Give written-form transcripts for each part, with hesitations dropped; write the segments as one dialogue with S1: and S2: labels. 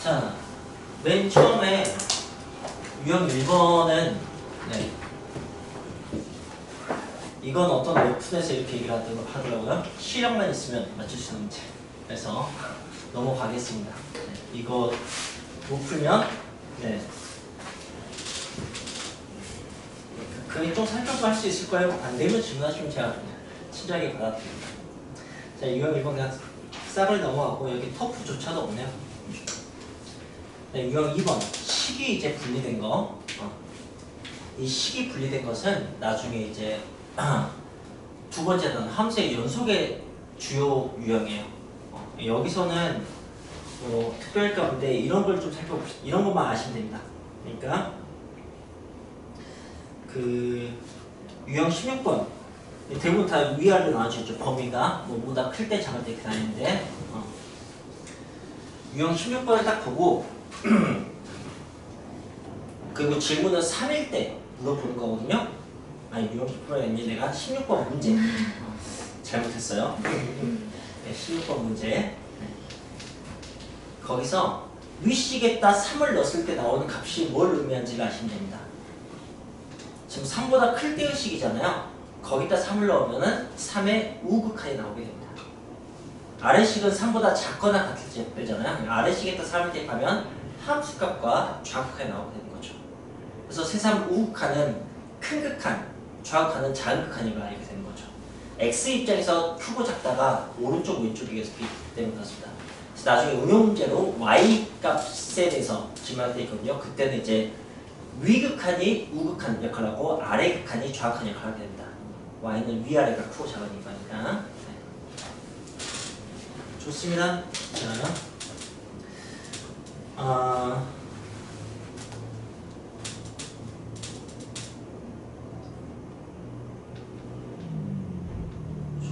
S1: 자, 맨 처음에 유형 1번은 네. 이건 어떤 오픈에서 이렇게 얘기를 하더라고요. 시력만 있으면 맞출 수 있는 문제. 그래서 넘어가겠습니다. 네. 이거 못 풀면 네. 그게 좀 살펴서 할 수 있을 거예요. 안 되면 질문하시면 제가 친절하게 받아드립니다. 자, 유형 1번 그냥 싹을 넘어가고 여기 터프조차도 없네요. 네, 유형 2번 식이 이제 분리된 거. 이 식이 분리된 것은 나중에 이제 두 번째는 함수의 연속의 주요 유형이에요. 여기서는 특별할 게 없는데 이런 걸 좀 살펴봅시다. 이런 것만 아시면 됩니다. 그러니까 그 유형 16번 대부분 다 위아래로 나눠지죠. 범위가 뭐보다 클 때 작을 때 이렇게 나뉘는데 유형 16번을 딱 보고 그리고 질문은 3일 때 물어보는 거거든요. 아니 유형 10%가 아니라 내가 16번 문제 잘못했어요. 네, 16번 문제 네. 거기서 위식에다 3을 넣었을 때 나오는 값이 뭘 의미하는지를 아시면 됩니다. 지금 3보다 클 때의 식이잖아요. 거기다 3을 넣으면은 3의 우극한이 나오게 됩니다. 아래식은 3보다 작거나 같을 때잖아요. 아래식에다 3을 대입하면 함수값과 좌극한이 나오게 되는 거죠. 그래서 세상 우극한은 큰 극한, 좌극한은 작은 극한임을 알게 되는 거죠. x 입장에서 크고 작다가 오른쪽 왼쪽이기 때문에 그렇습니다. 그래서 나중에 응용 문제로 y 값에 대해서 질문할 때 있거든요. 그때는 이제 위극한이 우극한 역할을 하고 아래 극한이 좌극한 역할을 하게 됩니다. y는 위아래가 크고 작으니까. 네. 좋습니다. 자,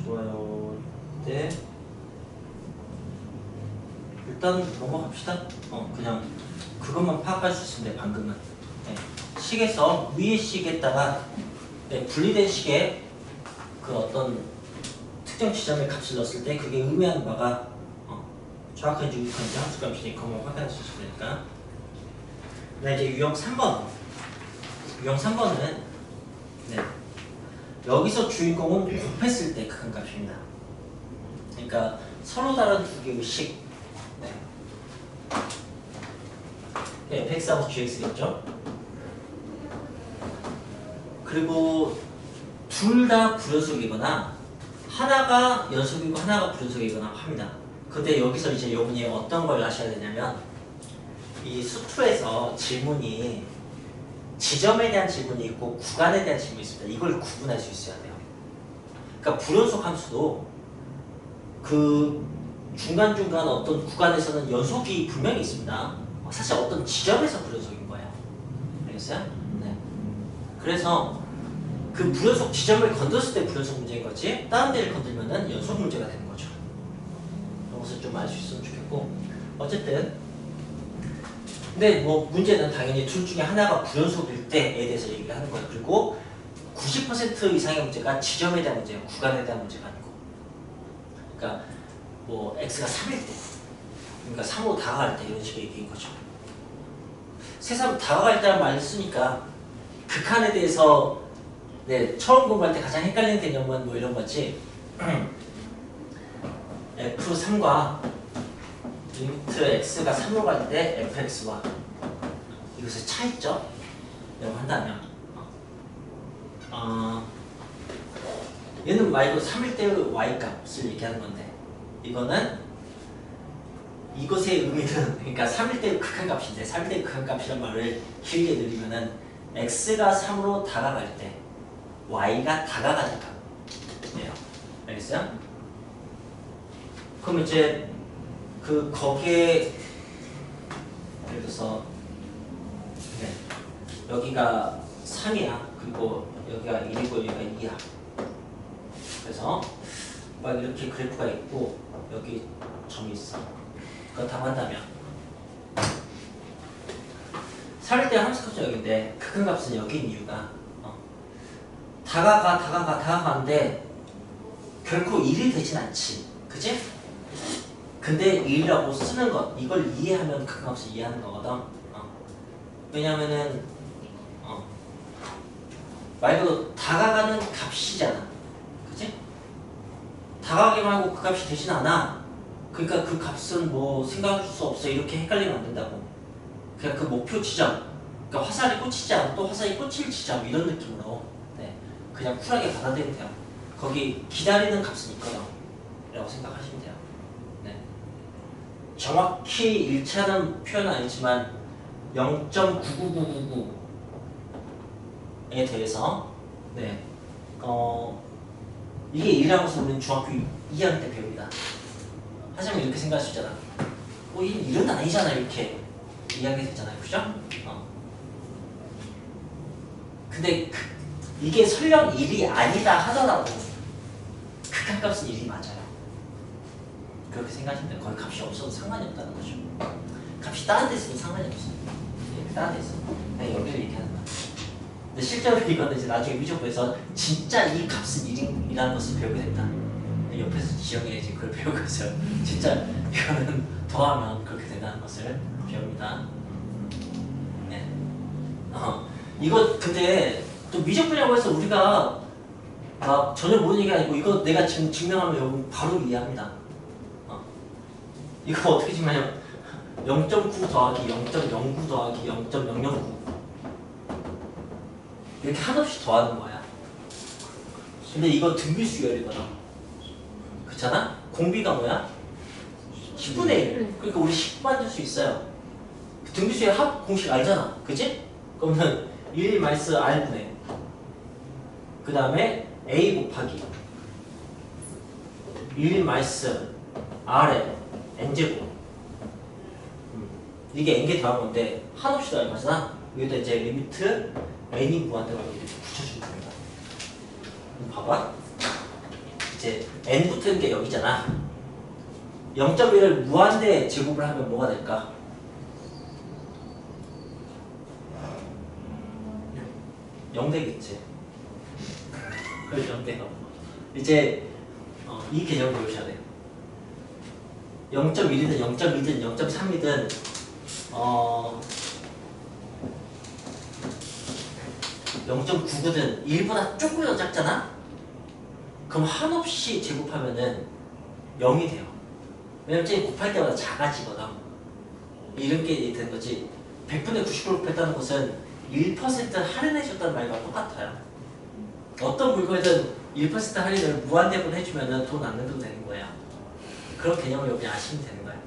S1: 좋아요. 네. 일단 넘어갑시다. 그냥 그것만 파악할 수 있으면 돼. 방금은. 네. 식에서 위의 식에다가 네, 분리된 식에 그 어떤 특정 지점의 값을 넣었을 때 그게 의미하는 바가 정확한지 우극한지 함수값인지 그것만 확인할 수 있으면 되니까. 네, 이제 유형 3번. 유형 3번은 네. 여기서 주인공은 곱했을 때 극한값입니다. 그러니까 서로 다른 두 개의 식. 네. 네, fx하고 gx겠죠. 그리고 둘 다 불연속이거나 하나가 연속이고 하나가 불연속이거나 합니다. 근데 여기서 이제 여러분이 어떤 걸 아셔야 되냐면 이 수투에서 질문이 지점에 대한 질문이 있고 구간에 대한 질문이 있습니다. 이걸 구분할 수 있어야 돼요. 그러니까 불연속 함수도 그 중간중간 어떤 구간에서는 연속이 분명히 있습니다. 사실 어떤 지점에서 불연속인 거예요. 알겠어요? 네. 그래서 그 불연속 지점을 건졌을 때 불연속 문제인 거지 다른 데를 건들면은 연속 문제가 되는 거죠. 이것을 좀 알 수 있으면 좋겠고 어쨌든 근데 뭐 문제는 당연히 둘 중에 하나가 불연속일 때에 대해서 얘기를 하는 거예요. 그리고 90% 이상의 문제가 지점에 대한 문제예요. 구간에 대한 문제가 아니고. 그러니까 뭐 x가 3일 때 그러니까 3으로 다가갈 때 이런 식의 얘기인 거죠. 세상 다가갈 때라는 말을 쓰니까 극한에 대해서 네, 처음 공부할 때 가장 헷갈리는 개념은 뭐 이런 거지. f3과 리미트 x가 3으로 갈 때 fx와 이것의 차이점 라고 한다면 얘는 말고 3일 때의 y값을 얘기하는 건데 이거는 이것의 의미는 그러니까 3일 때의 극한값인데 3일 때의 극한값이란 말을 길게 늘리면은 x가 3으로 다가갈 때 y가 다가가는 값이에요. 알겠어요? 그럼 이제 그 거기에 예를 들어서 네, 여기가 3이야. 그리고 여기가 1이고 여기가 2야. 그래서 막 이렇게 그래프가 있고 여기 점이 있어. 그렇다고 한다면 3일 때 함수값은 여기인데 극한값은 여기인 이유가 다가가는데 결코 1이 되진 않지. 그치? 근데 1이라고 쓰는 것 이걸 이해하면 극한값을 이해하는 거거든. 왜냐면은 말 그대로 다가가는 값이잖아. 그치? 다가가기만 하고 그 값이 되진 않아. 그러니까 그 값은 뭐 생각할 수 없어. 이렇게 헷갈리면 안 된다고. 그냥 그 목표 지점. 그러니까 화살이 꽂히지 않고 화살이 꽂힐 지점 이런 느낌으로 네. 그냥 쿨하게 받아들이면 돼요. 거기 기다리는 값은 있거든. 라고 생각하시면 돼요. 네. 정확히 일치하는 표현은 아니지만 0.99999에 대해서 네. 이게 1이라고 해서 우리는 중학교 2학년 때 배웁니다. 하지만 이렇게 생각할 수 있잖아. 이 1은 아니잖아. 이렇게 이야기 됐잖아요. 그죠? 근데 이게 설령 1이 아니다 하더라도 극한값은 1이 맞아요. 그렇게 생각하시면 돼요. 거기 값이 없어도 상관이 없다는 거죠. 값이 다른 데 있으면 상관이 없어요. 다른 데 있으면 그냥 여기를 얘기하는 거야. 근데 실제로 이거는 이제 나중에 미적분에서 진짜 이 값은 1이라는 것을 배우게 된다. 옆에서 지영이 이제 그걸 배우고 있어요. 진짜 이거는 더하면 그렇게 된다는 것을 배웁니다. 네. 이거 근데 또 미적분이라고 해서 우리가 막 전혀 모르는 얘기 아니고 이거 내가 지금 증명하면 여러분 바로 이해합니다. 이거 어떻게 증명하냐면 0.9 더하기 0.09 더하기 0.009 이렇게 한없이 더하는 거야. 근데 이거 등비수열이거든. 그렇잖아? 공비가 뭐야? 10분의 1. 그러니까 우리 10 만들 수 있어요. 등비수열 합 공식 알잖아. 그치? 그러면 1 마이너스 R분의 그 다음에 A 곱하기 1 마이너스 R의 N제곱 이게 N개 더한 건데 한없이 더할 거잖아. 여기다 이제 리미트 N이 무한대로 이렇게 붙여주면 됩니다. 봐봐. 이제 N 붙은 게 여기잖아. 0.1을 무한대 제곱을 하면 뭐가 될까? 0 되겠지. 그래서 0 돼요. 이제 이 개념을 배우셔야 돼요. 0.1이든 0.2든 0.3이든 0.99든 1보다 조금 더 작잖아? 그럼 한없이 제곱하면은 0이 돼요. 왜냐면 쟤 곱할 때마다 작아지거든. 이런 게 되는 거지. 100분의 90을 곱했다는 것은 1% 할인해줬다는 말과 똑같아요. 어떤 물건이든 1% 할인을 무한대분 해주면은 돈 안 내도 되는 거예요. 그런 개념을 여기 아시면 되는 거예요.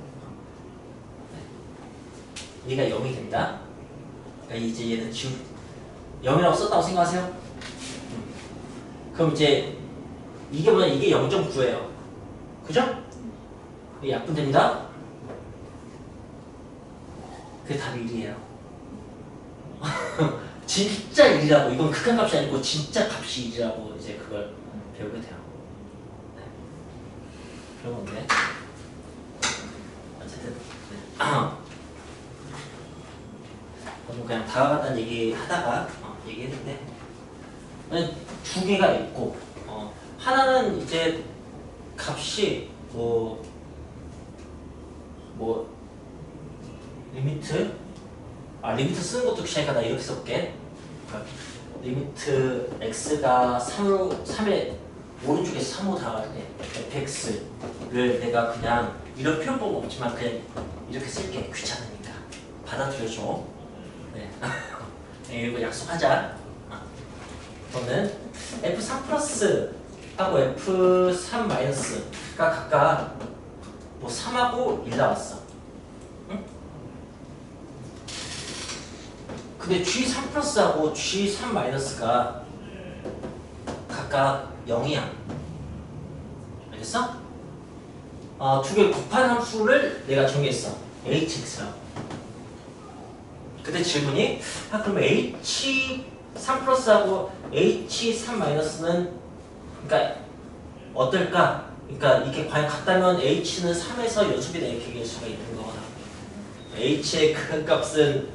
S1: 얘가 0이 됩니다. 그러니까 이제 얘는 지금 0이라고 썼다고 생각하세요? 그럼 이제 이게 뭐냐? 이게 0.9예요. 그죠? 이게 약분됩니다. 그게 답이 1이에요. 진짜 1이라고. 이건 극한값이 아니고 진짜 값이 1이라고 이제 그걸 배우게 돼요. 네. 그런 건데. 어쨌든 그냥 다가갔다는 얘기 하다가 얘기했는데 두 개가 있고 하나는 이제 값이 뭐 리미트 리미트 쓰는 것도 귀찮으니까 나 이렇게 써볼게. 리미트 x가 3의 오른쪽에서 3호 다가갈 때 fx를 내가 그냥 이런 표현법 없지만 그냥 이렇게 쓸게. 귀찮으니까 받아들여줘. 네. 이거 약속하자. 저는 F3 플러스 하고 F3 마이너스가 각각 뭐 3하고 1 나왔어. 응? 근데 G3 플러스하고 G3 마이너스가 각각 0이야. 알겠어? 두 개 곱한 함수를 내가 정했어. hx라고. 근데 질문이 그럼 h3 플러스하고 h3 마이너스는 그러니까 어떨까? 그러니까 이게 과연 같다면 h는 3에서 연속이다 이렇게 얘기할 수가 있는 거거든. h의 큰 값은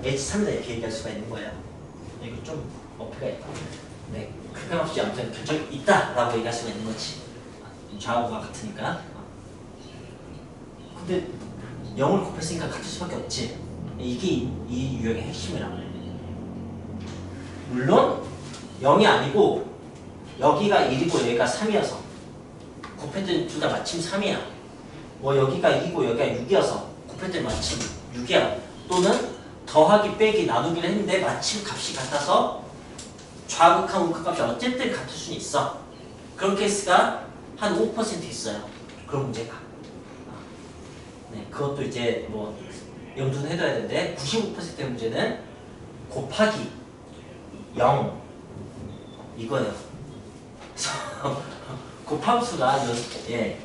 S1: h3이다 이렇게 얘기할 수가 있는 거예요. 이거 좀 어폐가 있다. 네, 큰 값이 아무튼 결정이 있다라고 얘기할 수가 있는 거지. 좌우가 같으니까. 근데 0을 곱했으니까 같을 수밖에 없지. 이게 이 유형의 핵심이란 말이야. 물론 0이 아니고 여기가 1이고 여기가 3이어서 곱했더니 둘 다 마침 3이야. 뭐 여기가 2고 여기가 6이어서 곱했더니 마침 6이야. 또는 더하기 빼기 나누기를 했는데 마침 값이 같아서 좌극한 우극 값이 어쨌든 같을 수는 있어. 그런 케이스가 한 5% 있어요. 그런 문제가. 네, 그것도 이제 뭐 염두는 해둬야 되는데 95%의 문제는 곱하기 0 이거예요. 그래서 곱함수가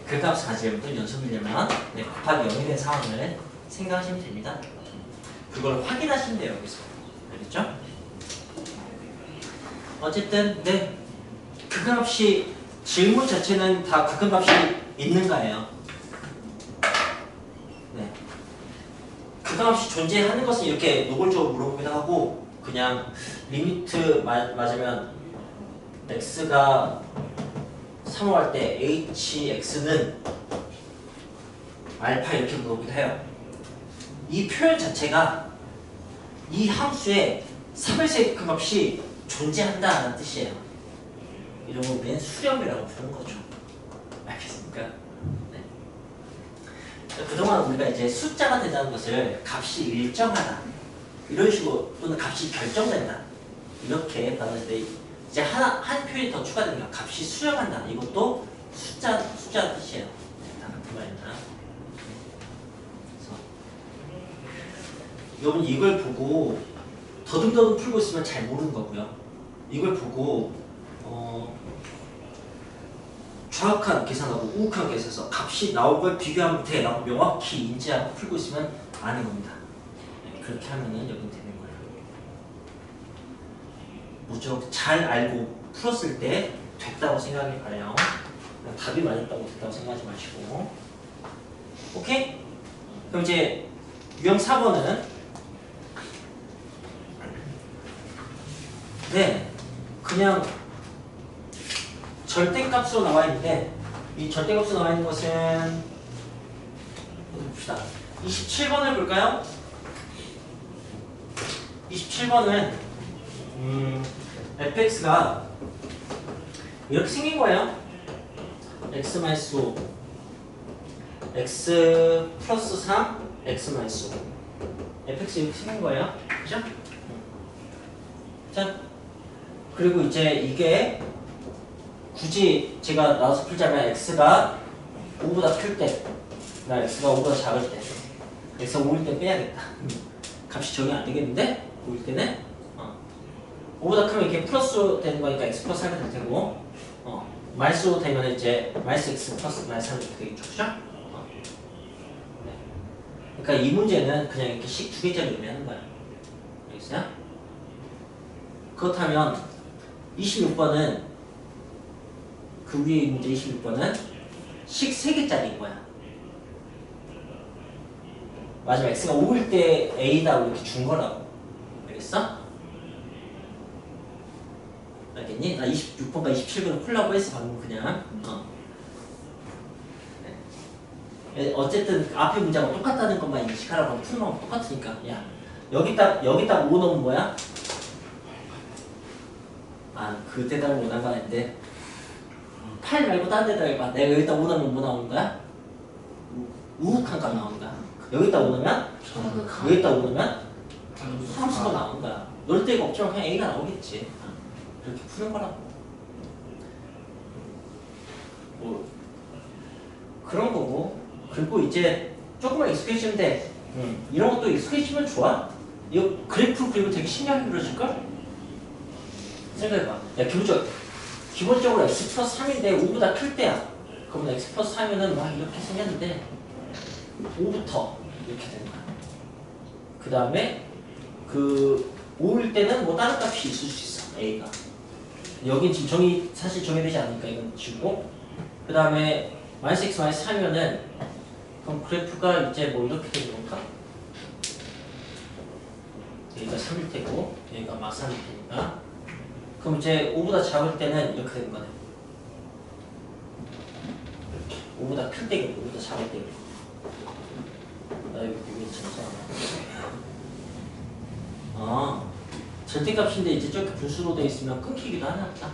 S1: 그 값을 가지려면 연속이려면 곱하기 0이 된 상황을 생각하시면 됩니다. 그걸 확인하시면 돼요. 여기서. 알겠죠? 어쨌든 극한값이 질문 자체는 다 극한값이 있는가예요. 극한값이 존재하는 것은 이렇게 노골적으로 물어보기도 하고 그냥 리미트 맞으면 x가 3호 할 때 hx는 알파 이렇게 물어보기도 해요. 이 표현 자체가 이 함수의 3일수의 극한값이 존재한다는 뜻이에요. 이런 거 우리는 수렴이라고 부르는 거죠. 알겠습니까? 네. 그동안 우리가 이제 숫자가 된다는 것을 값이 일정하다 이런 식으로 또는 값이 결정된다 이렇게 받아들일 때 이제 한 표현이 더 추가되니까 값이 수렴한다. 이것도 숫자 뜻이에요. 다 같은 말이나. 여러분 이걸 보고 더듬더듬 풀고 있으면 잘 모르는 거고요. 이걸 보고 정확한 계산하고 우극한 계산해서 값이 나올 걸 비교하면 돼 라고 명확히 인지하고 풀고 있으면 아는 겁니다. 그렇게 하면은 여기 되는 거예요. 무조건 잘 알고 풀었을 때 됐다고 생각이 가요. 답이 맞았다고 됐다고 생각하지 마시고. 오케이? 그럼 이제 유형 4번은 그냥 절대값으로 나와 있는데 이 절대값으로 나와 있는 것은 어디 봅시다. 27번을 볼까요? 27번은 fx가 이렇게 생긴 거예요. x-5 x 플러스 3 x-5 fx 이렇게 생긴 거예요. 그죠? 자, 그리고 이제 이게 굳이 제가 나와서 풀자면 x가 5보다 클 때, x가 5보다 작을 때, x가 5일 때 빼야겠다. 값이 적용 안 되겠는데? 5일 때는 5보다 크면 이렇게 플러스 되는 거니까 x 플러스 3이 될 테고, 마이너스로 되면 이제 마이너스 x 플러스 마이너스 3이 되겠죠, 그죠? 그러니까 이 문제는 그냥 이렇게 식 두 개짜리 의미하는 거야. 알겠어요? 그렇다면 26번은 그 위에 이 문제 26번은 식 3개짜리인 거야. 마지막 x가 5일 때 a다고 이렇게 준 거라고. 알겠어? 알겠니? 나 26번과 27번을 풀라고 했어 방금 그냥. 어쨌든 앞에 문제하고 똑같다는 것만 인식하라고 하면 푸는 건 똑같으니까. 야 여기다 5 넣으면 뭐야? 그 대답을 원한 거 아닌데 8 말고 딴 데다 해봐. 내가 여기다 5 넣으면 뭐 나오는 거야? 우극한 값 나오는 거야. 여기다 5 넣으면? 여기다 5 넣으면? 함수가 나오는 거야. 넣을 데가 없지만 그냥 A가 나오겠지. 이렇게 푸는 거라고. 뭐 그런 거고. 그리고 이제 조금만 익숙해지면 돼. 이런 것도 익숙해지면 좋아. 이거 그래프 그리고 되게 신기하게 그려질걸? 생각해봐. 야, 기본적으로 x 플러스 3인데 5보다 클 때야. 그러면 x 플러스 3이면은 막 이렇게 생겼는데 5부터 이렇게 되는 거야. 그 다음에 그 5일 때는 뭐 다른 값이 있을 수 있어. a가. 여긴 지금 사실 정의되지 않으니까 이건 지우고. 그 다음에 마이너스 x 마이너스 3이면은 그럼 그래프가 이제 뭐 이렇게 되는 건가? 여기가 3일 테고 여기가 막 3일 테니까. 그럼 이제 5보다 작을 때는 이렇게 되는 거네. 이렇게. 5보다 클 때겠고 5보다 작을 때겠고. 절대값인데 이제 저렇게 분수로 되어 있으면 끊기기도 하겠다.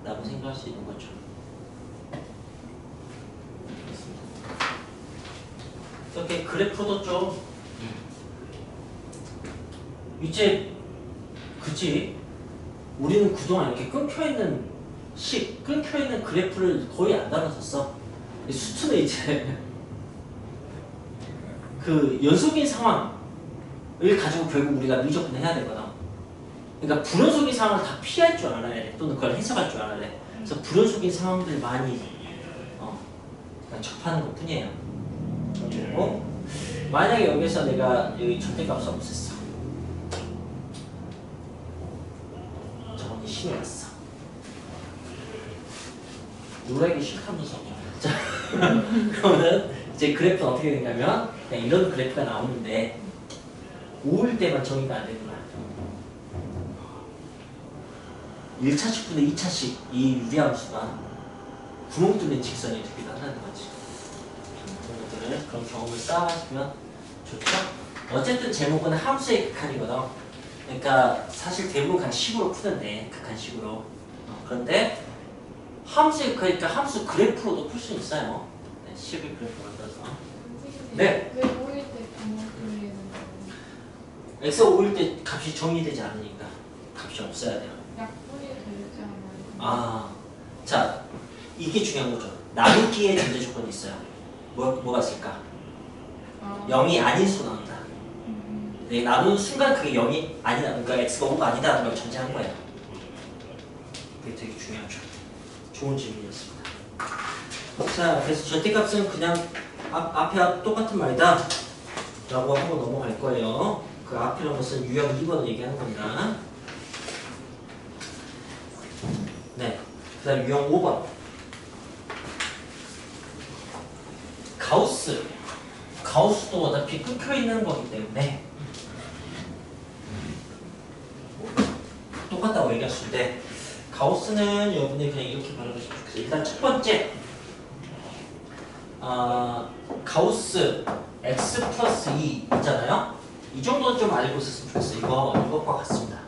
S1: 라고 생각할 수 있는 거죠. 이렇게 그래프도 좀 이제 그치? 우리는 그동안 이렇게 끊겨있는 끊겨있는 그래프를 거의 안 다뤘었어. 수투는 이제 그 연속인 상황을 가지고 결국 우리가 미적분 해야 되거든. 그러니까 불연속인 상황을 다 피할 줄 알아야 돼. 또는 그걸 해석할 줄 알아야 돼. 그래서 불연속인 상황들 많이 접하는 것 뿐이에요. 그리고 만약에 여기서 내가 여기 절대값을 없앴어. 저번에 심해놨어. 누르기 싫다면서. 자, 그러면 이제 그래프는 어떻게 되냐면 그냥 이런 그래프가 나오는데 5일 때만 정의가 안 되는 거야. 1차식분의 2차식 이 유리함수가 구멍 뚫린 직선이 되기도 한다는 거지. 그런 경험을 쌓아가시면 좋죠. 어쨌든 제목은 함수의 극한이거든. 그러니까 사실 대부분 그냥 식으로 푸는데 극한식으로. 그런데 함수의 극하니까 함수 그래프로도 풀 수 있어요. 네, 식을 그래프로 만들어서. 네.
S2: 왜 5일 때 구멍 뚫리는 거예요?
S1: x가 5일 때 값이 정의되지 않으니까 값이 없어야 돼요.
S2: 약분이 되지 않아요?
S1: 아, 자 이게 중요한 거죠. 나누기의 전제 조건이 있어요. 뭐가 있을까? 0이 아닌 수 나온다. 네, 나누는 순간 그게 0이 아니다. 그러니까 x가 5가 아니다라는 걸 전제한 거예요. 그게 되게 중요하죠. 좋은 질문이었습니다. 자, 그래서 절대값은 그냥 앞에 똑같은 말이다 라고 하고 넘어갈 거예요. 그 앞이라는 것은 유형 2번을 얘기하는 겁니다. 네, 그 다음 유형 5번 가우스도 어차피 끊겨있는 거기 때문에 똑같다고 얘기할 수 있는데 가우스는 여러분이 그냥 이렇게 말해주시면 좋겠어요. 일단 첫 번째 가우스 x 플러스 2 있잖아요. 이 정도는 좀 알고 있었으면 좋겠어요. 이것과 같습니다.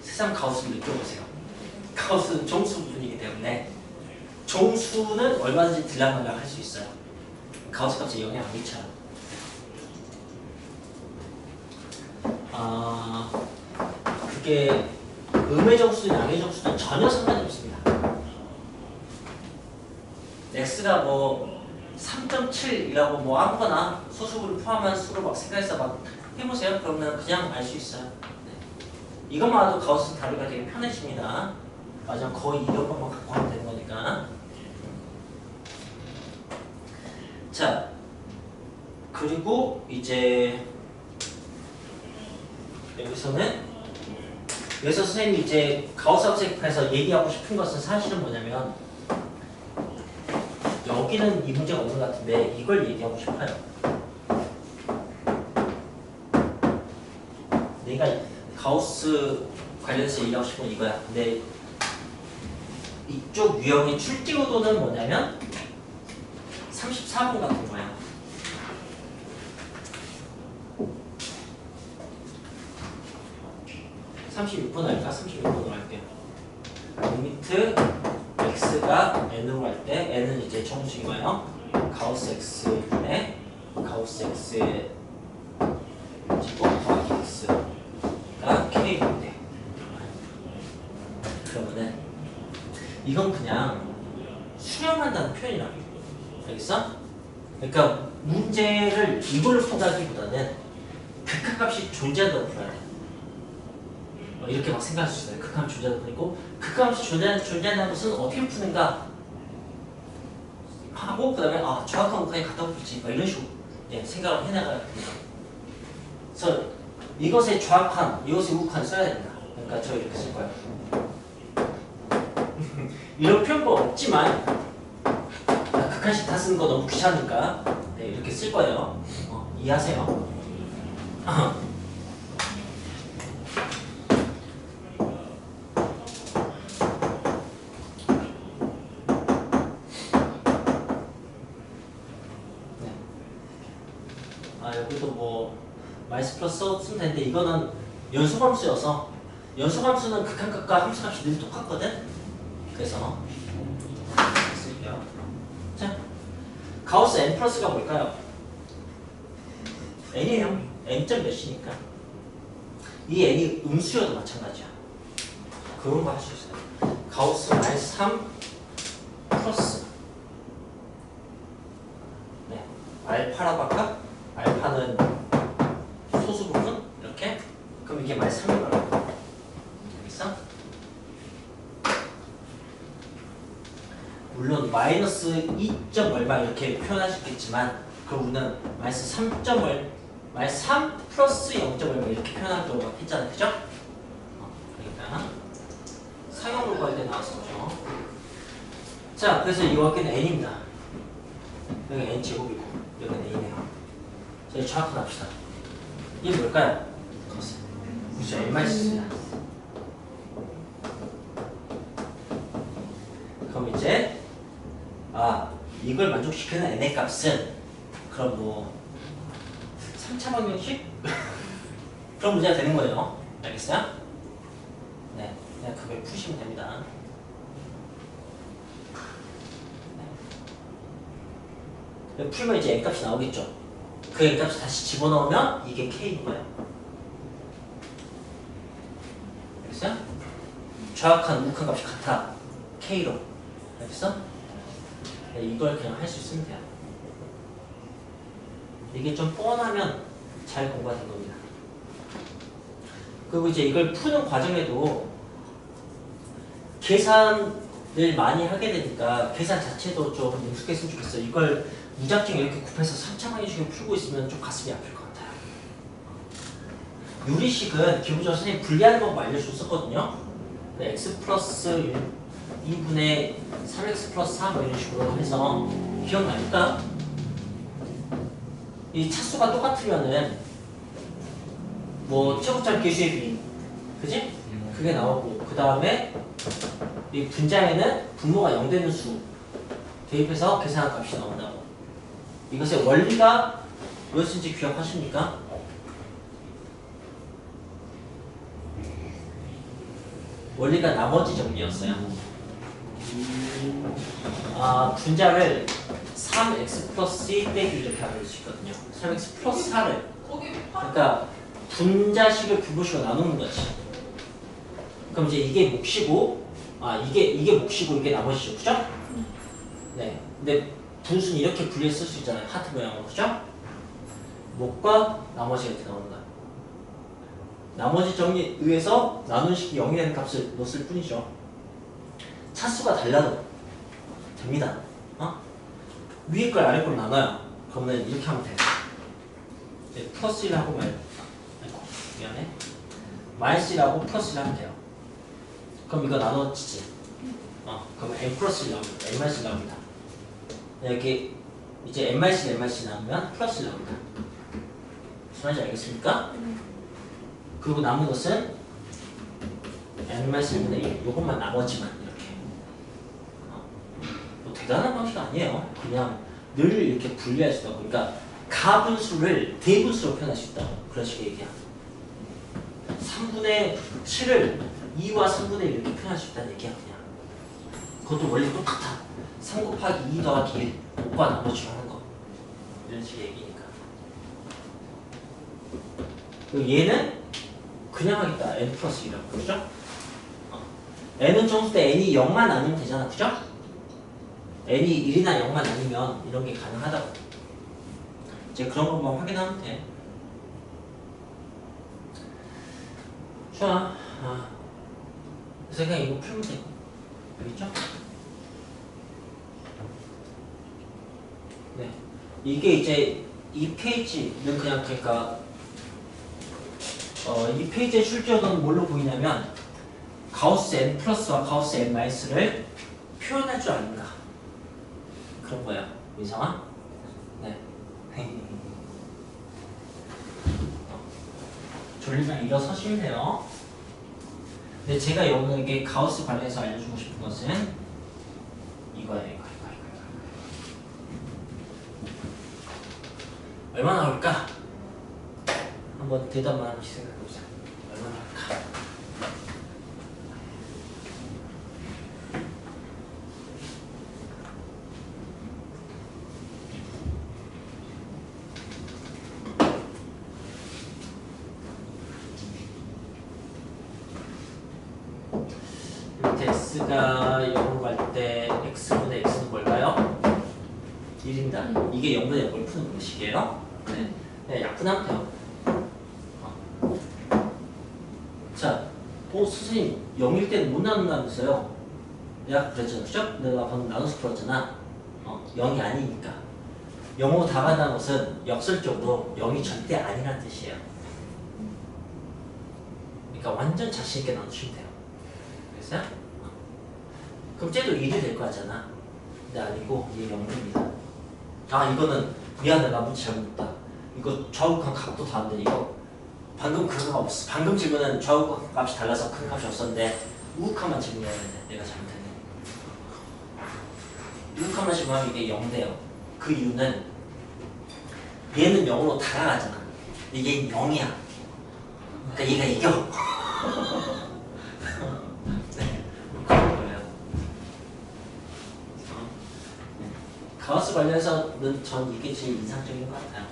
S1: 세상 가우스를 느껴보세요. 가우스는 정수 부분이기 때문에 정수는 얼마든지 들락날락 할 수 있어요. 가우스 값에 영향 안 미쳐요. 그게 음의 정수든 양의 정수든 전혀 상관이 없습니다. x가 뭐 3.7이라고 뭐 아무거나 소수를 포함한 수로 막 생각해서 막 해보세요. 그러면 그냥 알 수 있어요. 네. 이것만 봐도 가우스 다루기가 되게 편해집니다. 맞아, 거의 이런 것만 갖고 하면 되는 거니까. 자, 그리고 이제 여기서 선생님이 이제 가우스 합sek해서 얘기하고 싶은 것은 사실은 뭐냐면 여기는 이 문제가 없는 것 같은데 이걸 얘기하고 싶어요. 내가 가우스 관련해서 얘기하고 싶은 건 이거야. 근데 이쪽 유형의 출제구도는 뭐냐면 34번 같은 거야. (36번) 할까? 36번으로 할게요. 리미트 x가 n으로 할 때 n은 이제 정수인 거예요. 가우스 x분의 가우스 x의 제곱 더하기 x가 k인데 그러면은 이건 그냥 수렴한다는 표현이라고. 알겠어? 그러니까 문제를 이걸로 푼다기보다는 극한값이 존재한다고 풀어야 돼. 이렇게 막 생각할 수 있어요. 극한값이 존재한다고 풀고 극한값이 존재한다는 것은 어떻게 푸는가 하고 그 다음에 정확한 우칸에 갖다 붙이지 이런 식으로 생각을 해나가야 됩니다. 그래서 이것의 좌칸, 이것의 우칸 써야 된다. 그러니까 저 이렇게 쓸 거예요. 이런 표현법 없지만 극한식 다 쓰는 거 너무 귀찮으니까 이렇게 쓸 거예요. 이해하세요? 여기도 뭐 마이너스 플러스 쓰면 되는데 이거는 연소함수여서 연소함수는 극한값과 함수값이 늘 똑같거든. 그래서 쓸게요. 자, 가우스 n 플러스가 뭘까요? n이에요. n점 몇이니까. 이 n이 음수여도 마찬가지야. 그런 거 할 수 있어요. 가우스 마이너스 3 플러스 네, 알파라고 할까? 알파는 소수 부분 이렇게. 그럼 이게 마이너스 3인 거라고. 알겠어? 물론 마이너스 2점 얼마 이렇게 표현할 수 있겠지만 그 우리는 마이너스 3점 마이너스 3 플러스 0점 얼마 이렇게 표현하려고 했잖아요. 그죠? 그러니까 사용으로 갈 때 나왔었죠. 자, 그래서 이 격은 n입니다. 여기 n 제곱이고 여기는 n이네요. 자, 이제 정확히 합시다. 이게 뭘까요? 그렇죠. n-야. 그럼 이제 이걸 만족시키는 n의 값은 그럼 뭐 3차 방정식? 그런 문제가 되는 거예요. 알겠어요? 네, 그냥 그걸 푸시면 됩니다. 네. 풀면 이제 n 값이 나오겠죠. 그 n 값을 다시 집어넣으면 이게 k인 거예요. 알겠어요? 정확한 우극한 값이 같아. k로. 알겠어? 네, 이걸 그냥 할 수 있으면 돼요. 이게 좀 뻔하면 잘 공부가 된 겁니다. 그리고 이제 이걸 푸는 과정에도 계산을 많이 하게 되니까 계산 자체도 좀 익숙했으면 좋겠어요. 이걸 무작정 이렇게 곱해서 3차 방정식을 풀고 있으면 좀 가슴이 아플 것 같아요. 유리식은 기본적으로 선생님 분리하는 방법 알려줬었거든요. x 플러스 2분의 3x 플러스 3 이런 식으로 해서 기억나니까 이 차수가 똑같으면은 뭐 최고점 계수의 비, 그지? 그게 나오고 그 다음에 이 분자에는 분모가 0 되는 수 대입해서 계산한 값이 나온다고. 이것의 원리가 무엇인지 기억하십니까? 원리가 나머지 정리였어요. 분자를 3x 플러스 2 빼기 이렇게 나눌 수 있거든요. 3x 플러스 4를. 그러니까 분자식을 분모식으로 나누는 거지. 그럼 이제 이게 몫이고, 이게 몫이고 이게 나머지죠, 그죠? 네. 근데 분수는 이렇게 분리해 쓸 수 있잖아요. 하트 모양으로, 그죠? 몫과 나머지가 이렇게 나오는 거야. 나머지 정리에 의해서 나누는 식이 0이 되는 값을 넣었을 뿐이죠. 차수가 달라도 됩니다. 위에 걸 아래 걸 나눠요. 그러면 이렇게 하면 돼요. 네, 플러스 1을 하고 미안해. 마이너스 1을 하고 플러스 1을 하면 돼요. 그럼 이거 나눠지지. 그러면 n 플러스 1 나옵니다. n 마이너스 1 나옵니다. 여기 이제 n 마이너스 1 나오면 플러스 1 나옵니다. 무슨 말인지 알겠습니까? 그리고 남은 것은 n 마이너스 1분의 1 요것만 나머지만 이렇게. 뭐 대단한 방식 아니에요. 그냥 늘 이렇게 분리할 수 있다고. 그러니까 가분수를 대분수로 표현할 수 있다고. 그런 식의 얘기야. 3분의 7을 2와 3분의 1 이렇게 표현할 수 있다는 얘기야. 그냥 그것도 원리 똑같아. 3 곱하기 2 더하기 1 5과 나머지로 하는 거. 이런 식의 얘기니까. 그리고 얘는 그냥 하겠다. n 플러스 1이라고. 그죠? n은 정수 때 n이 0만 아니면 되잖아. 그죠? n이 1이나 0만 아니면 이런 게 가능하다고. 이제 그런 것만 확인하면 돼. 좋아. 그래서 그냥 이거 풀면 돼. 알겠죠? 네. 이게 이제 이 페이지는 그냥 그러니까 이 페이지의 출제어는 뭘로 보이냐면 가우스 n 플러스와 가우스 n 마이너스를 표현할 줄 아는가 그런 거야. 민상아? 네. 졸리면 일어서시면 돼요. 근데 제가 여러분에게 가우스 관련해서 알려주고 싶은 것은 이거예요. 이거. 얼마 나올까? 한번 대답만 한번씩 생각해보자. 얼마나 할까? x가 0으로 갈 때 x분의 x는 뭘까요? 1입니다. 이게 0분의 0을 푸는 공식이에요. 네. 네, 약분하면 돼요. 자, 선생님 0일 때는 못 나눈다면서요? 내가 그랬잖아, 그죠? 내가 방금 나눠서 풀었잖아. 0이 아니니까. 0으로 다가간다는 것은 역설적으로 0이 절대 아니라는 뜻이에요. 그러니까 완전 자신 있게 나누시면 돼요. 그래서 그럼 쟤도 1이 될 거 같잖아. 근데 아니고 이게 0입니다. 아, 이거는 미안해, 나 문제 잘못했다. 이거 좌우간 값도 다 안 돼. 이거 방금 그거가 없어. 방금 질문은 좌우간 값이 달라서 큰 값이 없었는데 우극한만 질문해야 되네. 내가 잘못했네. 우극한만 질문하면 이게 0 돼요. 그 이유는 얘는 0으로 다가가잖아. 근데 얘는 0이야. 그러니까 얘가 이겨. 네, 그런 거예요. 가우스 관련해서는 전 이게 제일 인상적인 것 같아요.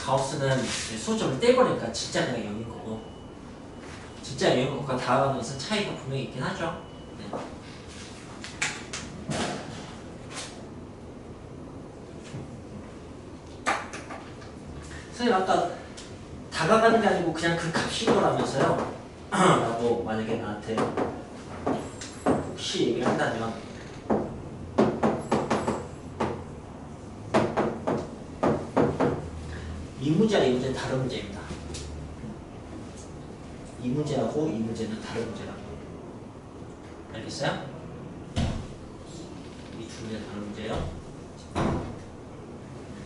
S1: 가우스는 소점을 떼버리니까 진짜 그냥 0인 거고, 진짜 0인 것과 다가가는 것은 차이가 분명히 있긴 하죠. 네. 선생님 아까 다가가는 게 아니고 그냥 그 값인 거라면서요? 라고 만약에 나한테 혹시 얘기를 한다면 이 문제와 이 문제는 다른 문제입니다. 이 문제하고 이 문제는 다른 문제라고. 알겠어요? 이 두 문제는 다른 문제예요.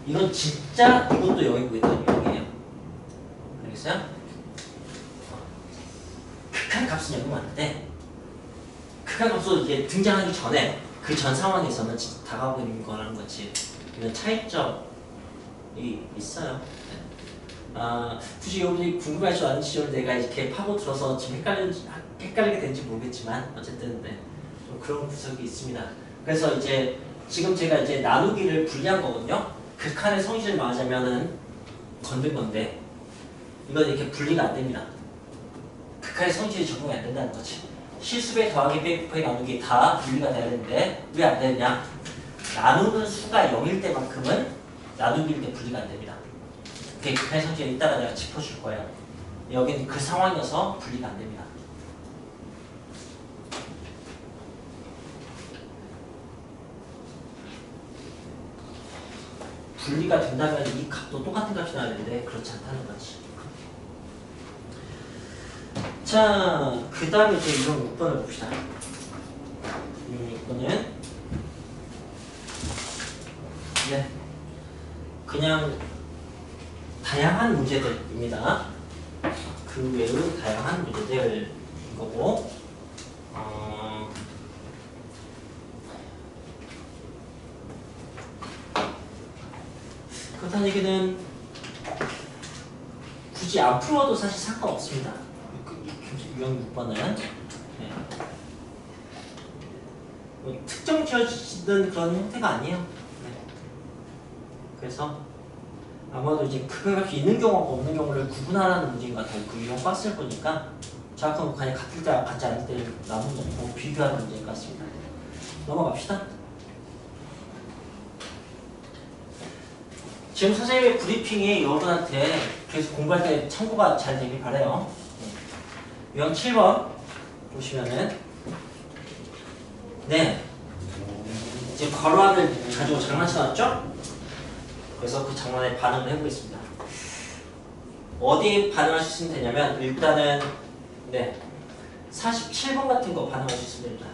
S1: 이건 진짜 이것도 0이고 이것도 0이에요. 알겠어요? 극한 값은 0이 맞는데 극한 값도 이게 등장하기 전에 그 전 상황에서는 다가오고 있는 거라는 거지. 이런 차이점이 있어요. 굳이 여러분이 궁금하지 않은 지점을 내가 이렇게 파고들어서 지금 헷갈리게 된지 모르겠지만 어쨌든 네, 좀 그런 구석이 있습니다. 그래서 이제 지금 제가 이제 나누기를 분리한 거거든요. 극한의 성질을 말하자면은 건든 건데 이건 이렇게 분리가 안 됩니다. 극한의 성질이 적용이 안 된다는 거지. 실수배 더하기 빼기 곱하기 나누기 다 분리가 돼야 되는데 왜 안 되느냐? 나누는 수가 0일 때만큼은 나누기일 때 분리가 안 됩니다. 그게 극한의 성질을 이따가 내가 짚어줄 거예요. 여기는 그 상황이어서 분리가 안 됩니다. 분리가 된다면 이 값도 똑같은 값이 나야 되는데 그렇지 않다는 거지. 자, 그 다음에 이제 이런 6번을 봅시다. 6번은 네, 그냥 다양한 문제들입니다. 그 외의 다양한 문제들인 거고 그렇다는 얘기는 굳이 안 풀어도 사실 상관없습니다. 유형 6번은 네. 뭐 특정 지어지는 그런 형태가 아니에요. 네. 그래서 아마도 이제 극한값이 있는 경우와 없는 경우를 구분하라는 문제인 것 같아요. 그 유형 박스를 보니까 정확한 극한이 같을 때와 같지 않을 때를 나누고 비교하는 문제인 것 같습니다. 넘어갑시다. 지금 선생님의 브리핑이 여러분한테 계속 공부할 때 참고가 잘 되길 바라요. 유형 7번 보시면은 네, 이제 괄호함을 가지고 장난쳐놨죠? 그래서 그 장난에 반응을 해보겠습니다. 어디에 반응할 수 있으면 되냐면 일단은 네, 47번 같은 거 반응할 수 있으면 됩니다.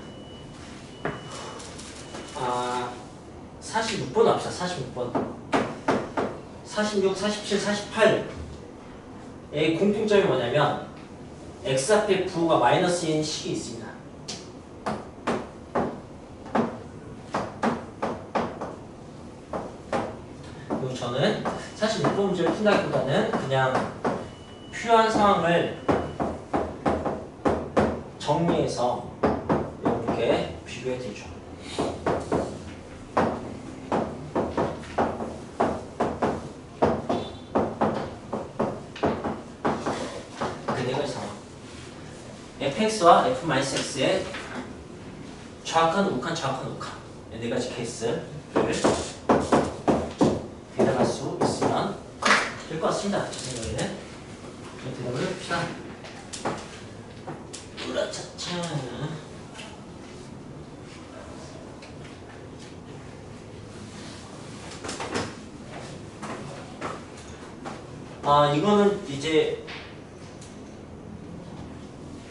S1: 46번 합시다. 46번 46, 47, 48의 공통점이 뭐냐면 x 앞에 부호가 마이너스인 식이 있습니다. 그리고 저는 사실 6번 문제를 푼다기보다는 그냥 필요한 상황을 정리해서 이렇게 비교해 드리죠. 그 네 가지 상황. fx와 f-x의 정확한 우칸, 정확한 우칸. 네 가지 케이스를 대답할 수 있으면 될 것 같습니다. 제 생각에는. 대답을 해봅시다. 으라차차. 이거는 이제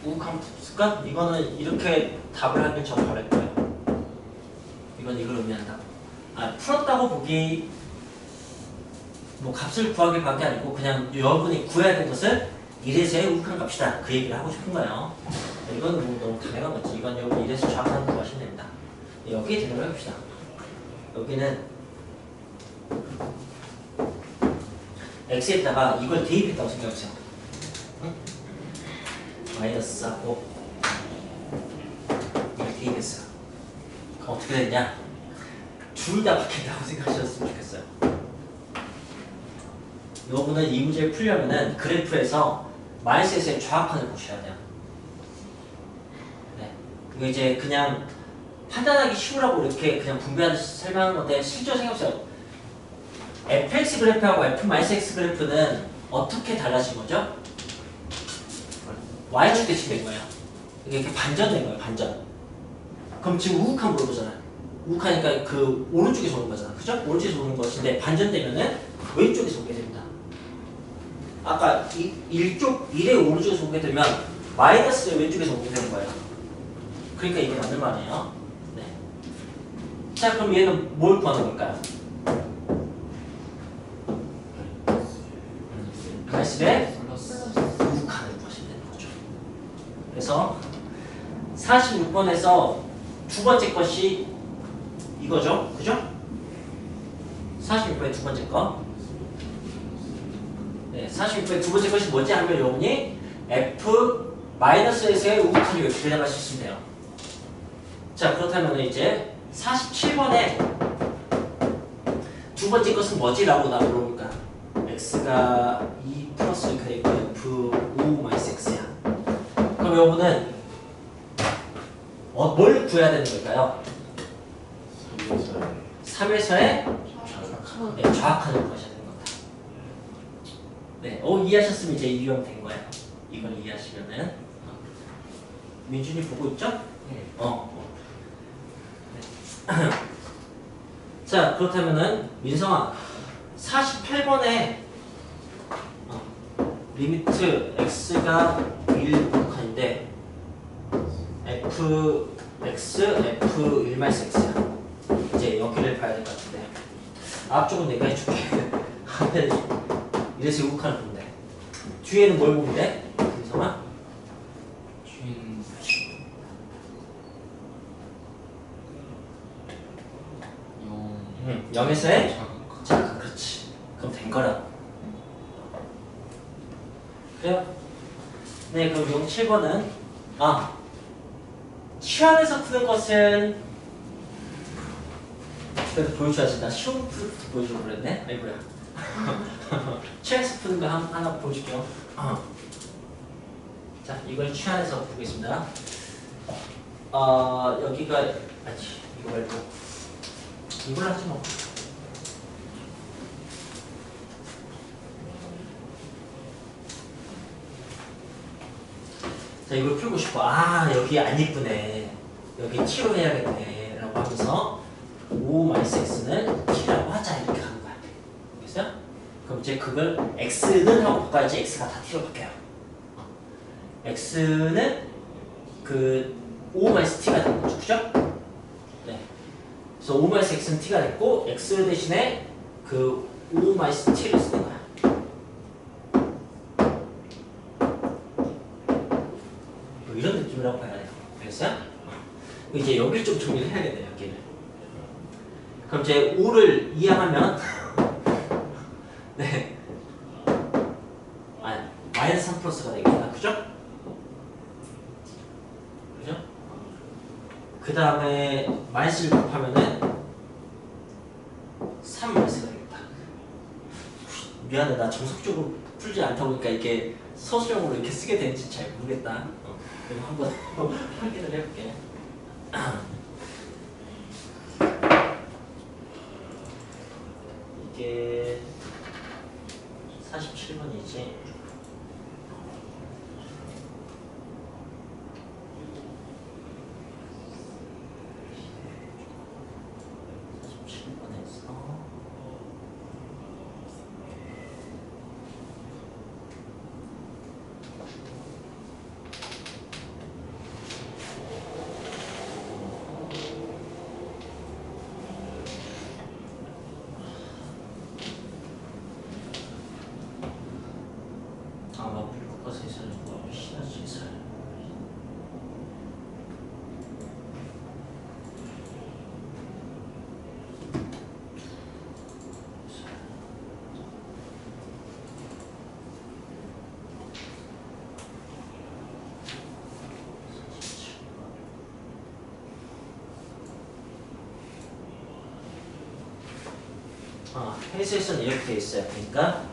S1: 우칸 습관? 이거는 이렇게 답을 하길 저 바랄 거예요. 이건 이걸 의미한다. 풀었다고 보기 뭐 값을 구하길 밖에 아니고 그냥 여러분이 구해야 될 것을 이래서의 우칸 값이다. 그 얘기를 하고 싶은 거예요. 이건 뭐 너무 당연한 거지. 이건 여러분 이래서 정확한 거 하시면 됩니다. 여기에 대답을 해봅시다. 여기는 x에다가 이걸 대입했다고 생각해보세요. 응? 마이너스 4고 이걸 대입했어요. 그럼 어떻게 됐냐? 둘 다 바뀐다고 생각하셨으면 좋겠어요. 여러분은 이 문제를 풀려면은 그래프에서 마이너스의 좌표를 보셔야 돼요. 네. 이거 이제 그냥 판단하기 쉬우라고 이렇게 그냥 분배하듯이 설명하는 건데 실제로 생각해보세요. fx 그래프하고 f-x 그래프는 어떻게 달라진 거죠? y축 대칭된 거예요. 이게 이렇게 반전된 거예요, 반전. 그럼 지금 우극한 물어보잖아요. 우극하니까 그 오른쪽에서 오는 거잖아. 그죠? 오른쪽에서 오는 것인데 반전되면은 왼쪽에서 오게 됩니다. 아까 1의 오른쪽에서 오게 되면 마이너스의 왼쪽에서 오게 되는 거예요. 그러니까 이게 맞는 말이에요. 네. 자, 그럼 얘는 뭘 구하는 걸까요? 마이너스의 우극한을 구하시면 되는 거죠. 그래서 46번에서 두 번째 것이 이거죠. 그죠? 46번의 두 번째 거. 네, 46번의 두 번째 것이 뭐지 하면 여러분이 f-s의 우극한을 이렇게 대답할 수 있으면 돼요. 자, 그렇다면 이제 47번에 두 번째 것은 뭐지? 라고 나 물어볼까? x가 2 플러스 이렇게 되고 f-x야. 그럼 여러분은 뭘 구해야 되는 걸까요? 3에서의 좌악한을 구하셔야 되는 겁니다. 네, 이해하셨으면 이제 이유하면 된 거예요. 이걸 이해하시면은 민준이 보고 있죠? 네. 네. 자, 그렇다면은 민성아 48번에 리미트 x가 1칸인데 fx, f1-x야. 이제 여기를 봐야 될 것 같은데 앞쪽은 내가 해줄게. 이래서 우극한을 보면 돼. 뒤에는 뭘 보면 돼? 민성아?
S3: 뒤에는
S1: 0에서의 자, 그렇지. 그럼 된 거라. 그래요? 네, 그럼 용 7번은 치환에서 푸는 것은 그래도 보여줘야지. 나 쉬운 프로부터 보여주려고 그랬네. 아이고야. 치환에서 푸는 거 하나 보여줄게요. 자, 이걸 치환에서 보겠습니다. 여기가 이거 말고 이걸 하지 뭐. 자, 이걸 풀고 싶어. 여기 안 예쁘네. 여기 t로 해야겠네. 라고 하면서 5-x는 t라고 하자. 이렇게 하는 거야. 알겠어요? 그럼 이제 그걸 x는 하고 바꿔야지 x가 다 t로 바뀌어요. x는 그 5-t가 되는 거죠. 그죠? 네. 그래서 5-x는 t가 됐고 x 대신에 그 5-t를 쓰는 거야. 이런 느낌이라고 봐야 돼요. 알겠어요? 이제 여기를 좀 정리를 해야겠네요. 여기를. 그럼 이제 5를 이항하면 네. 마이너스 3 플러스가 되겠다. 그죠? 그죠? 그 다음에 마이너스 1 곱하면은 3 마이너스가 되겠다. 미안해, 나 정석적으로 풀지 않다 보니까 이게 서술형으로 이렇게 쓰게 되는지 잘 모르겠다. 그럼 한번 확인을 해볼게. 이게 47번이지. 해수에서는 이렇게 돼 있어요. 그러니까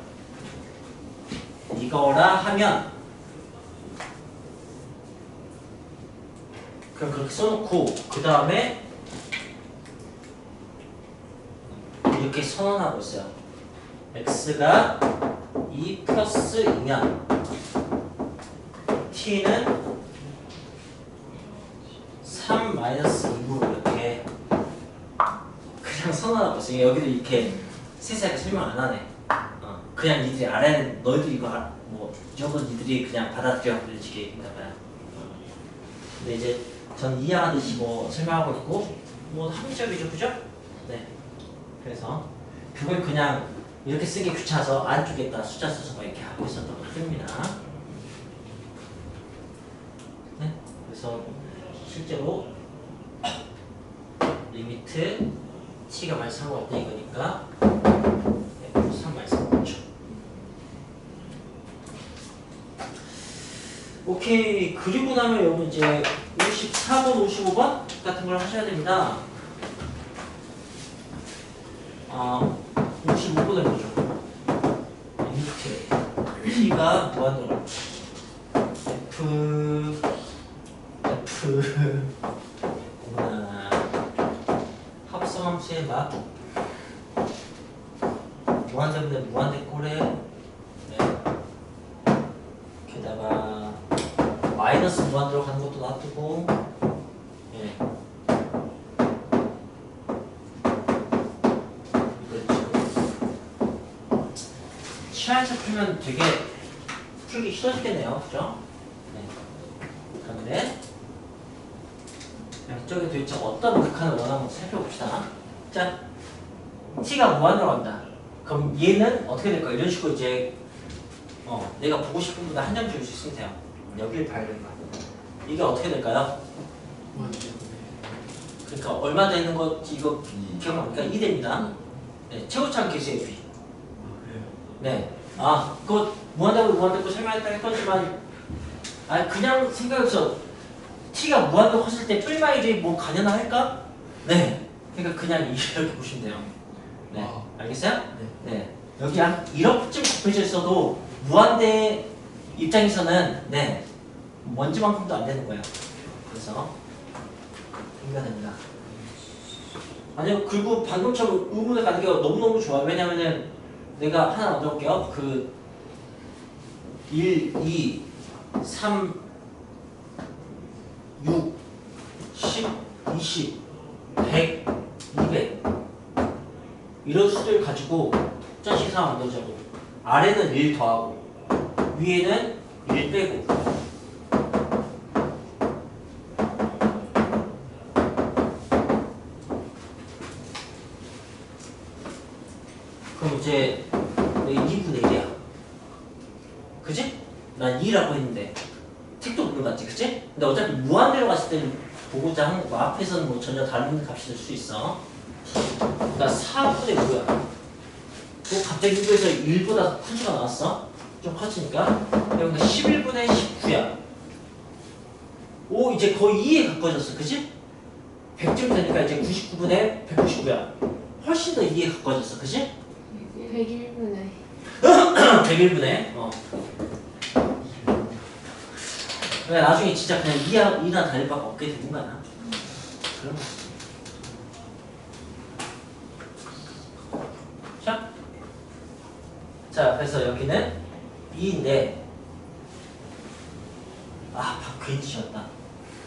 S1: 이거라 하면 그냥 그렇게 써놓고 그 다음에 이렇게 선언하고 있어요. x가 2 플러스 2면 t는 3 마이너스 2로 이렇게 그냥 선언하고 있어요. 여기도 이렇게 세세하게 설명 안 하네. 그냥 니들이 알아야 돼. 너희들 이거 뭐 이 정도 니들이 그냥 받아들여. 이런 식의 얘기인가 봐요. 근데 이제 전 이해하듯이 뭐 설명하고 있고 뭐 합리적이죠, 그죠? 네. 그래서 그걸 그냥 이렇게 쓰기 귀찮아서 안쪽에다 숫자 써서 이렇게 하고 있었던 것 같습니다. 네. 그래서 실제로 리미트 t가 마이너스 3가 없다 이거니까 f 3 마이너스 3죠. 오케이. 그리고 나면 여러분 이제 54번, 55번 같은 걸 하셔야 됩니다. 55번을 보죠. 리미트 t가 무한대로 f 합성함수의 막 무한대분의 무한대 꼴에 네. 게다가 마이너스 무한대로 가는 것도 놔두고 예. 그렇죠. 치안에서 풀면 되게 풀기 싫어지겠네요. 그죠? 네. 그런데 이쪽에 도대체 어떤 극한을 원하는지 살펴봅시다. 자, t가 무한으로 간다. 그럼 얘는 어떻게 될까? 이런 식으로 이제 내가 보고 싶은 보다 한 점 줄 수 있으면 돼요. 여기를 봐야 되는 거야. 이게 어떻게 될까요? 그러니까 얼마 되는 거지 이거 기억나니까 2 됩니다. 네, 최고차항 계수의 b. 네. 그거 무한대고 설명했다 할 거지만 그냥 생각해서 t가 무한대로 컸을 때 뿔마일이 뭐 가능할까? 네. 그러니까 그냥 이렇게 보시면 돼요. 네. 알겠어요? 네. 여기 한 1억쯤 곱해져 있어도 무한대 입장에서는 네. 먼지만큼도 안 되는 거예요. 그래서 이해가 됩니다. 아니요. 그리고 방금처럼 의문을 가는 게 너무너무 좋아요. 왜냐면은 내가 하나 얻어볼게요. 1, 2, 3, 6, 10, 20, 100, 200 이런 수들 가지고 숫자식상 만들자고 아래는 1 더하고 위에는 1 빼고 그럼 이제 2분의 1이야. 그치? 난 2라고 했는데 택도 물어봤지, 그치? 근데 어차피 무한대로 갔을 때는 보고자 하는 거 앞에서는 뭐 전혀 다른 값이 될 수 있어. 그러니까 4분의 뭐야? 또 갑자기 이거에서 1보다 큰 수가 나왔어? 좀 커지니까. 그러니까 11분의 19야. 오, 이제 거의 2에 가까워졌어. 그지? 100점 되니까 이제 99분의 199야. 훨씬 더 2에 가까워졌어. 그지?
S2: 101분에
S1: 101분의. 그러니까 나중에 진짜 그냥 2나 다를 바가 없게 되는 거야. 그런 거. 자, 그래서 여기는 2인데, 괜히 지웠다.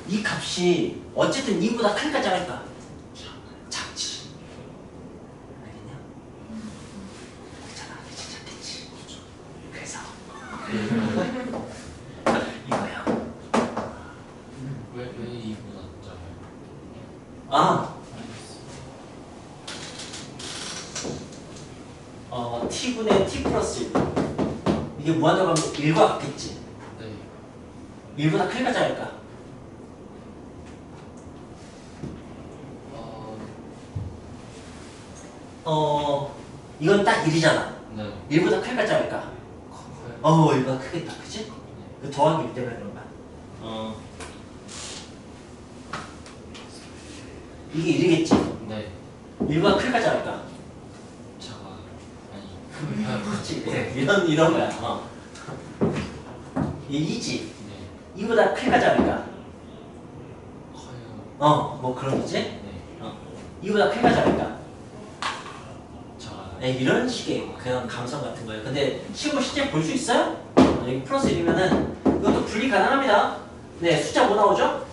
S1: 이 값이 어쨌든 2보다 클까 작을까? 작지. 알겠냐? 그렇잖아, 그치, 작겠지. 그래서 이거야.
S3: 왜 이보다 작아요?
S1: t분의 t 플러스 1. 이게 무한대로 가면 1과 같겠지.
S3: 네.
S1: 1보다 클까 작을까? 이건 딱 1이잖아.
S3: 네.
S1: 1보다 클까 작을까?
S3: 커요.
S1: 1보다 크겠다. 그치? 그 더하기 1 때문에 그런 거야. 이게 1이겠지?
S3: 네.
S1: 1보다 클까 작을까?
S3: 작아. 아니.
S1: 그렇지. 이런 거야. 이게 2지?
S3: 네.
S1: 2보다 클까 작을까?
S3: 커요.
S1: 뭐 그런 거지?
S3: 네.
S1: 2보다 클까 작을까?
S3: 작아요.
S1: 이런 식의 그런 감성 같은 거예요. 근데 시험 실제 볼 수 있어요? 여기 플러스 1이면은 이것도 분리 가능합니다. 네, 숫자 뭐 나오죠?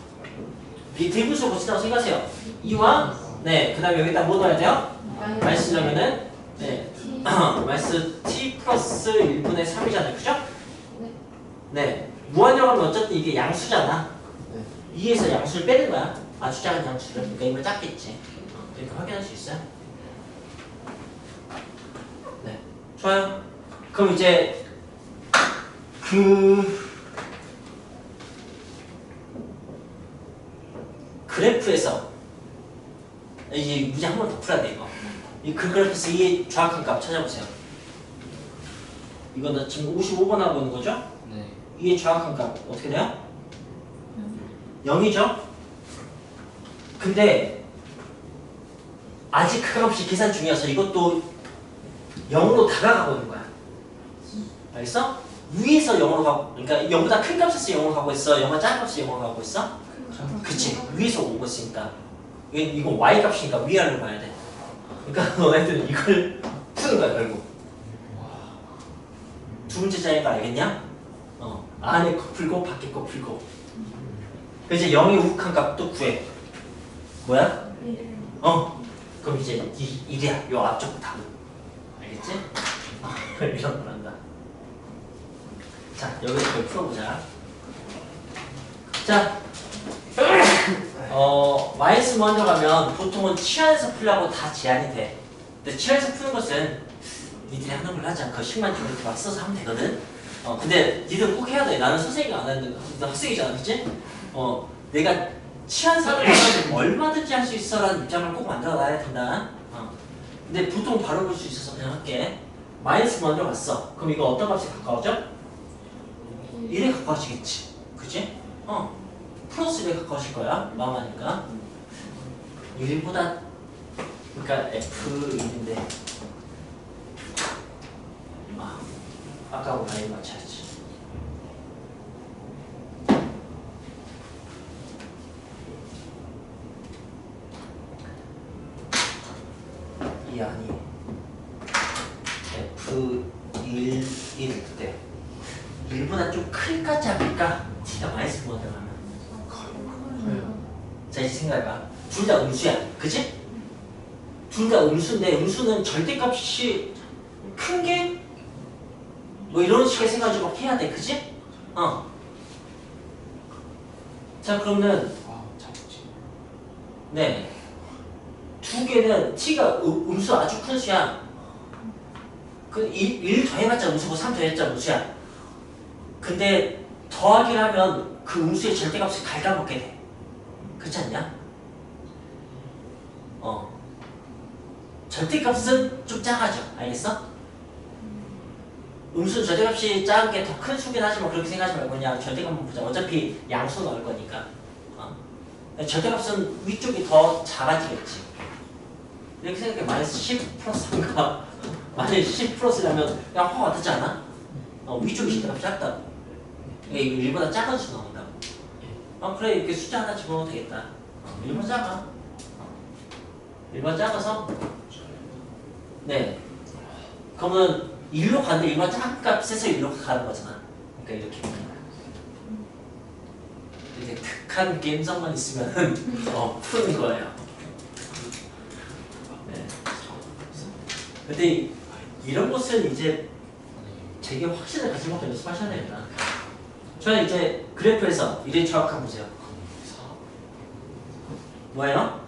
S1: 대분수 고친다고 생각하세요. 2와 그 다음에 여기다 뭐 넣어야 돼요? 마이너스 넣으면은 마이너스 t 플러스 1분의 3이잖아요. 그죠? 네. 무한대로 가면 어쨌든 이게 양수잖아. 2에서 양수를 빼는 거야. 아주 작은 양수를. 그러니까 이걸 작겠지. 이렇게 확인할 수 있어요? 네. 좋아요. 그럼 이제 그래프에서 이제 문제 한 번 더 풀어야 돼 이거. 그 그래프에서 이 정확한 값 찾아보세요. 이거 나 지금 55번 하고 있는 거죠?
S3: 네.
S1: 이게 정확한 값 어떻게 돼요? 0이죠? 근데 아직 그 값이 계산 중이어서 이것도 0으로 다가가고 있는 거야. 알겠어? 위에서 0으로 가고, 그러니까 0보다 큰 값에서 0으로 가고 있어? 0보다 작은 값에서 0으로 가고 있어? 그치. 위에서 오고 있으니까. 이건 y 값이니까 위아래로 가야 돼. 그러니까 너네들은 이걸 푸는 거야 결국. 두 번째 자리가 알겠냐? 안에 거 풀고 밖에 거 풀고. 그래서 이제 0의 우극한 값도 구해. 뭐야? 그럼 이제 1이야. 요 앞쪽 답은. 알겠지? 이런 걸 한다. 자, 여기서 그걸 풀어보자. 자, 마이너스 먼저 가면 보통은 치환에서 풀려고 다 제한이 돼. 근데 치환에서 푸는 것은 니들이 하는 걸로 하자. 그 식만 좀 이렇게 막 써서 하면 되거든. 근데 니들 꼭 해야 돼. 나는 선생님이 안 하는데 너 학생이잖아, 그치? 내가 치환사를 얼마든지 할 수 있어라는 입장을 꼭 만들어 놔야 된다. 근데 보통 바로 볼 수 있어서 그냥 할게. 마이너스 먼저 갔어. 그럼 이거 어떤 값에 가까워져? 1에 가까워지겠지. 그치? 플러스 1에 가까워질 거야. 마음하니까. 1보다, 그러니까 F1인데. 아까하고 라인 맞춰야지. 이 안이 F1, 1 때 1보다 좀 클까 작을까? 진짜 마이너스 보다 들어가면 자, 이제 생각해봐. 둘 다 음수야. 그치? 둘 다 음수인데 음수는 절대값이 큰 게 뭐 이런 식의 생각을 막 해야 돼. 그치? 자, 그러면
S3: 작지.
S1: 네. 두 개는 t가 음수 아주 큰 수야. 그 1 더해봤자 음수고 3 더해봤자 음수야. 근데 더하기를 하면 그 음수의 절대값을 갉아먹게 돼. 그렇지 않냐? 절대값은 좀 작아져. 알겠어? 음수 절대값이 작은 게 더 큰 수긴 하지만 그렇게 생각하지 말고 그냥 절대값만 보자. 어차피 양수 넣을 거니까. 절대값은 위쪽이 더 작아지겠지. 이렇게 생각해. 마이너스 10 플러스 3가 만약에 10 플러스라면 그냥 확 와닿지 않아? 위쪽이 절대값이 작다고. 이거 1보다 작은 수 나온다고. 그래 이렇게 숫자 하나 집어넣으면 되겠다. 1번 작아. 1번 작아서 네. 그러면 1로 가는데 1번 작은 값에서 1로 가는 거잖아. 그러니까 이렇게 보는 거야. 이제 극한 게임성만 있으면 푸는 거예요. 네. 근데 이런 것은 이제 되게 확신을 가진 것도 연습하셔야 됩니다. 저는 이제 그래프에서 이래 정확한 보세요. 뭐예요?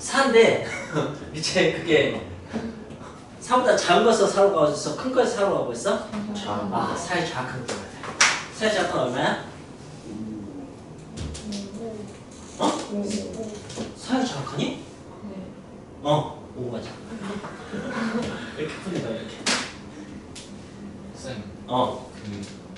S1: 4인데 이제 그게 4보다 작은 거에서 4로 가고 있어? 큰 거에서 4로 가고 있어? 4의 정확한 거. 4의 정확한 얼마야? 4의 정확하니?
S2: 네.
S1: 5 맞아. 이렇게 풀린 거야 이렇게.
S3: 쌤.